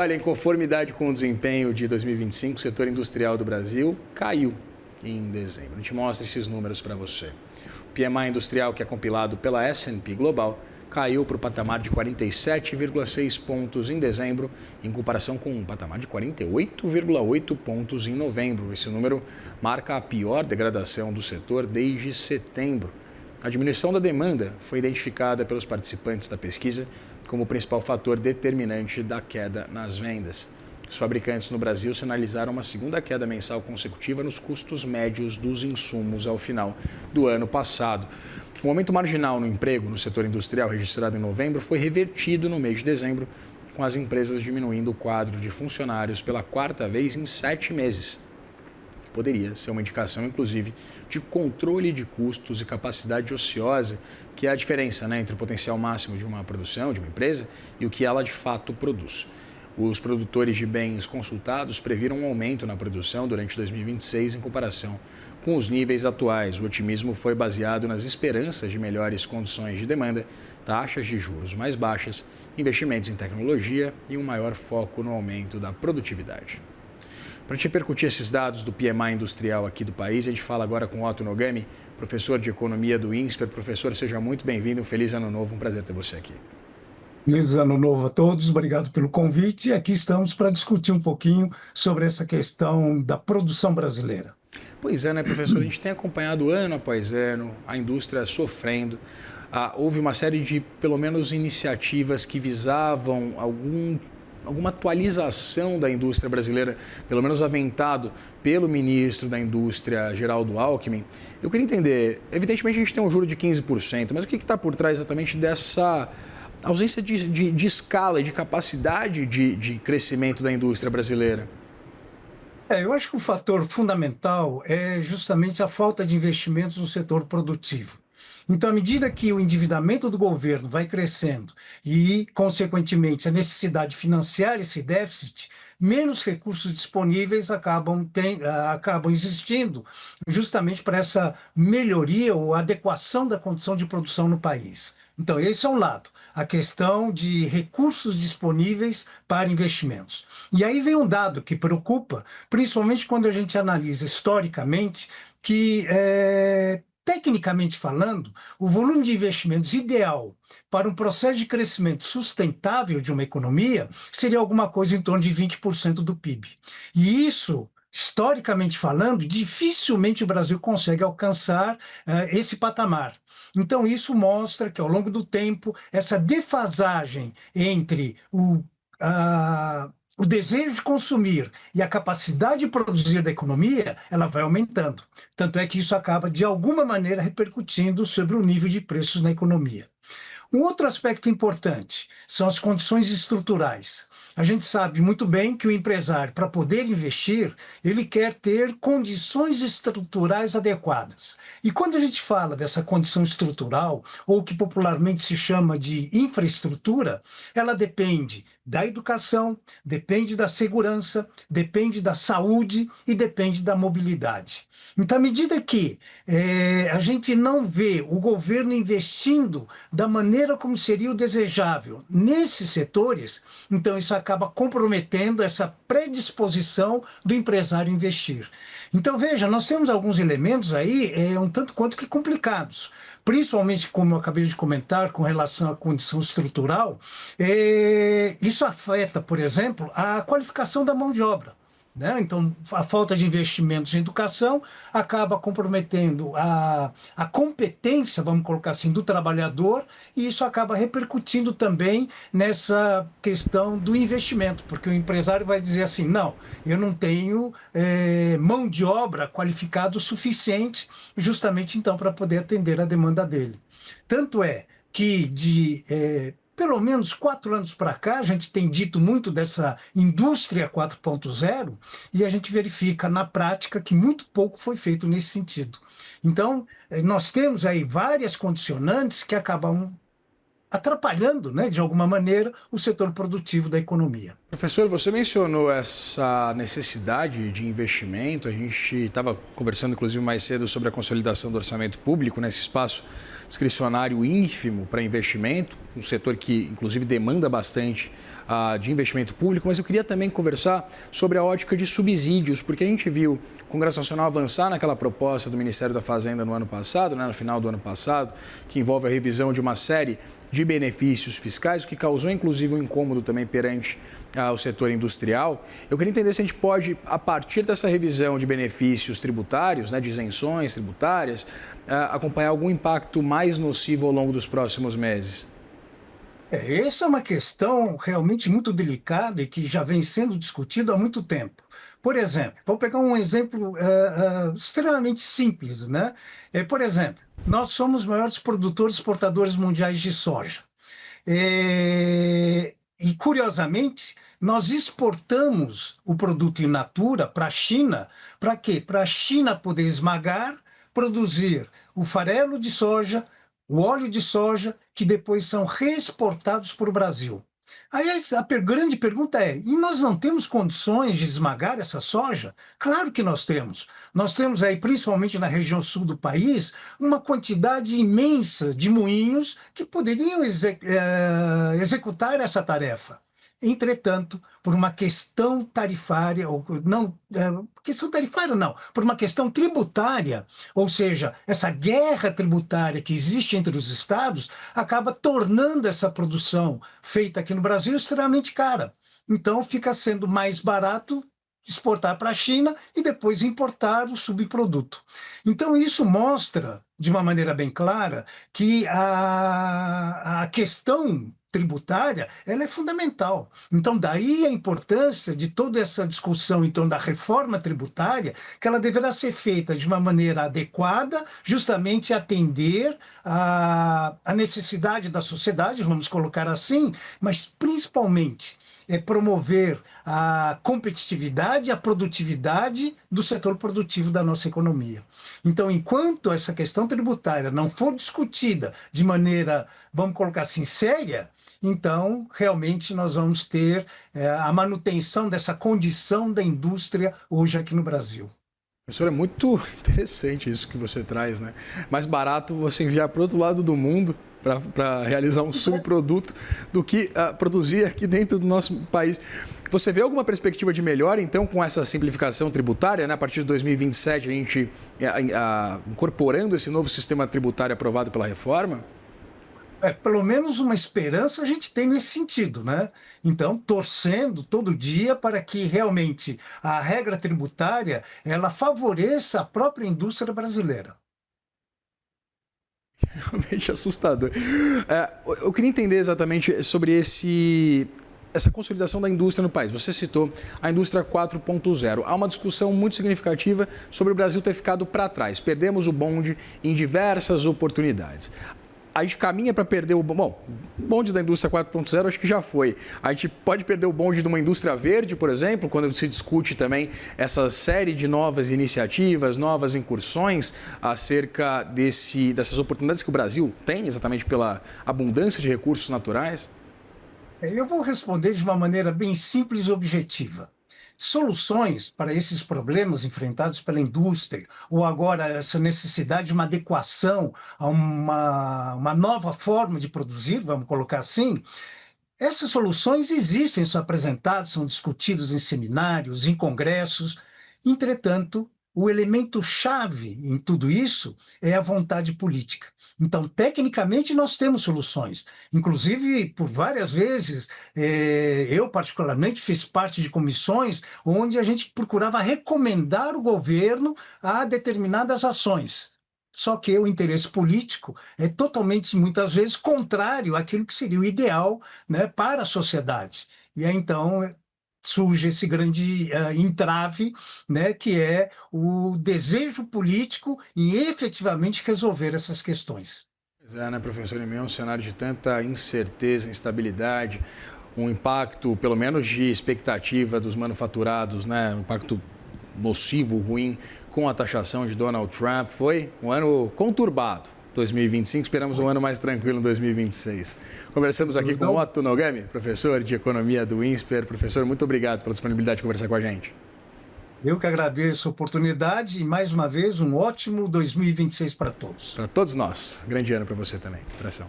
Olha, em conformidade com o desempenho de 2025, o setor industrial do Brasil caiu em dezembro. A gente mostra esses números para você. O PMI industrial, que é compilado pela S&P Global, caiu para o patamar de 47,6 pontos em dezembro, em comparação com um patamar de 48,8 pontos em novembro. Esse número marca a pior degradação do setor desde setembro. A diminuição da demanda foi identificada pelos participantes da pesquisa como o principal fator determinante da queda nas vendas. Os fabricantes no Brasil sinalizaram uma segunda queda mensal consecutiva nos custos médios dos insumos ao final do ano passado. O aumento marginal no emprego no setor industrial registrado em novembro foi revertido no mês de dezembro, com as empresas diminuindo o quadro de funcionários pela quarta vez em 7 meses. Poderia ser uma indicação, inclusive, de controle de custos e capacidade ociosa, que é a diferença, entre o potencial máximo de uma produção, de uma empresa, e o que ela de fato produz. Os produtores de bens consultados previram um aumento na produção durante 2026 em comparação com os níveis atuais. O otimismo foi baseado nas esperanças de melhores condições de demanda, taxas de juros mais baixas, investimentos em tecnologia e um maior foco no aumento da produtividade. Para a gente repercutir esses dados do PMI industrial aqui do país, a gente fala agora com Otto Nogami, professor de economia do INSPER. Professor, seja muito bem-vindo, um feliz ano novo, um prazer ter você aqui. Feliz ano novo a todos, obrigado pelo convite. E aqui estamos para discutir um pouquinho sobre essa questão da produção brasileira. Pois é, professor? A gente tem acompanhado ano após ano a indústria sofrendo. Houve uma série de, pelo menos, iniciativas que visavam alguma atualização da indústria brasileira, pelo menos aventado pelo ministro da Indústria, Geraldo Alckmin. Eu queria entender, evidentemente a gente tem um juro de 15%, mas o que está por trás exatamente dessa ausência de escala e de capacidade de crescimento da indústria brasileira? Eu acho que o fator fundamental é justamente a falta de investimentos no setor produtivo. Então, à medida que o endividamento do governo vai crescendo e, consequentemente, a necessidade de financiar esse déficit, menos recursos disponíveis acabam existindo justamente para essa melhoria ou adequação da condição de produção no país. Então, esse é um lado, a questão de recursos disponíveis para investimentos. E aí vem um dado que preocupa, principalmente quando a gente analisa historicamente, que tecnicamente falando, o volume de investimentos ideal para um processo de crescimento sustentável de uma economia seria alguma coisa em torno de 20% do PIB. E isso, historicamente falando, dificilmente o Brasil consegue alcançar esse patamar. Então, isso mostra que, ao longo do tempo, essa defasagem entre o desejo de consumir e a capacidade de produzir da economia, ela vai aumentando. Tanto é que isso acaba, de alguma maneira, repercutindo sobre o nível de preços na economia. Um outro aspecto importante são as condições estruturais. A gente sabe muito bem que o empresário, para poder investir, ele quer ter condições estruturais adequadas. E quando a gente fala dessa condição estrutural, ou que popularmente se chama de infraestrutura, ela depende da educação, depende da segurança, depende da saúde e depende da mobilidade. Então, à medida que a gente não vê o governo investindo da maneira como seria o desejável nesses setores, então isso acaba comprometendo essa predisposição do empresário investir. Então, veja, nós temos alguns elementos aí um tanto quanto que complicados, principalmente, como eu acabei de comentar, com relação à condição estrutural. Isso afeta, por exemplo, a qualificação da mão de obra. Então, a falta de investimentos em educação acaba comprometendo a competência, vamos colocar assim, do trabalhador, e isso acaba repercutindo também nessa questão do investimento, porque o empresário vai dizer assim, não, eu não tenho mão de obra qualificada o suficiente, justamente então para poder atender a demanda dele. Tanto é que pelo menos 4 anos para cá, a gente tem dito muito dessa indústria 4.0 e a gente verifica na prática que muito pouco foi feito nesse sentido. Então, nós temos aí várias condicionantes que acabam atrapalhando, de alguma maneira, o setor produtivo da economia. Professor, você mencionou essa necessidade de investimento. A gente estava conversando, inclusive, mais cedo sobre a consolidação do orçamento público nesse espaço discricionário ínfimo para investimento, um setor que, inclusive, demanda bastante de investimento público, mas eu queria também conversar sobre a ótica de subsídios, porque a gente viu o Congresso Nacional avançar naquela proposta do Ministério da Fazenda no ano passado, no final do ano passado, que envolve a revisão de uma série de benefícios fiscais, o que causou inclusive um incômodo também perante o setor industrial. Eu queria entender se a gente pode, a partir dessa revisão de benefícios tributários, de isenções tributárias, acompanhar algum impacto mais nocivo ao longo dos próximos meses. Essa é uma questão realmente muito delicada e que já vem sendo discutida há muito tempo. Por exemplo, vou pegar um exemplo extremamente simples, né? Por exemplo, nós somos os maiores produtores e exportadores mundiais de soja. E, curiosamente, nós exportamos o produto in natura para a China. Para quê? Para a China poder esmagar, produzir o farelo de soja, o óleo de soja, que depois são reexportados para o Brasil. Aí a grande pergunta é, e nós não temos condições de esmagar essa soja? Claro que nós temos. Nós temos aí, principalmente na região sul do país, uma quantidade imensa de moinhos que poderiam executar essa tarefa. Entretanto, por uma questão tarifária, ou não, questão tarifária não, por uma questão tributária, ou seja, essa guerra tributária que existe entre os estados, acaba tornando essa produção feita aqui no Brasil extremamente cara. Então, fica sendo mais barato exportar para a China e depois importar o subproduto. Então, isso mostra, de uma maneira bem clara, que a questão tributária, ela é fundamental. Então, daí a importância de toda essa discussão em torno da reforma tributária, que ela deverá ser feita de uma maneira adequada, justamente atender a necessidade da sociedade, vamos colocar assim, mas principalmente promover a competitividade e a produtividade do setor produtivo da nossa economia. Então, enquanto essa questão tributária não for discutida de maneira, vamos colocar assim, séria, então, realmente, nós vamos ter a manutenção dessa condição da indústria hoje aqui no Brasil. Professor, é muito interessante isso que você traz, né? Mais barato você enviar para o outro lado do mundo para realizar um subproduto do que produzir aqui dentro do nosso país. Você vê alguma perspectiva de melhora, então, com essa simplificação tributária, né? A partir de 2027, a gente incorporando esse novo sistema tributário aprovado pela reforma? Pelo menos uma esperança a gente tem nesse sentido, né? Então, torcendo todo dia para que realmente a regra tributária ela favoreça a própria indústria brasileira. Realmente assustador. Eu queria entender exatamente sobre essa consolidação da indústria no país. Você citou a indústria 4.0. Há uma discussão muito significativa sobre o Brasil ter ficado para trás. Perdemos o bonde em diversas oportunidades. A gente caminha para perder o bonde da indústria 4.0, acho que já foi. A gente pode perder o bonde de uma indústria verde, por exemplo, quando se discute também essa série de novas iniciativas, novas incursões acerca dessas oportunidades que o Brasil tem, exatamente pela abundância de recursos naturais? Eu vou responder de uma maneira bem simples e objetiva. Soluções para esses problemas enfrentados pela indústria, ou agora essa necessidade de uma adequação a uma nova forma de produzir, vamos colocar assim, essas soluções existem, são apresentadas, são discutidas em seminários, em congressos. Entretanto, o elemento chave em tudo isso é a vontade política. Então, tecnicamente, nós temos soluções. Inclusive, por várias vezes, eu particularmente fiz parte de comissões onde a gente procurava recomendar o governo a determinadas ações. Só que o interesse político é totalmente, muitas vezes, contrário àquilo que seria o ideal, né, para a sociedade. E aí, então, surge esse grande entrave, né, que é o desejo político em efetivamente resolver essas questões. Pois é, né, professor? Em meio a um cenário de tanta incerteza, instabilidade, um impacto, pelo menos de expectativa dos manufaturados, né, um impacto nocivo, ruim, com a taxação de Donald Trump. Foi um ano conturbado, 2025. Esperamos um ano mais tranquilo em 2026. Conversamos aqui com o Otto Nogami, professor de Economia do INSPER. Professor, muito obrigado pela disponibilidade de conversar com a gente. Eu que agradeço a oportunidade e, mais uma vez, um ótimo 2026 para todos. Para todos nós. Grande ano para você também. Abração.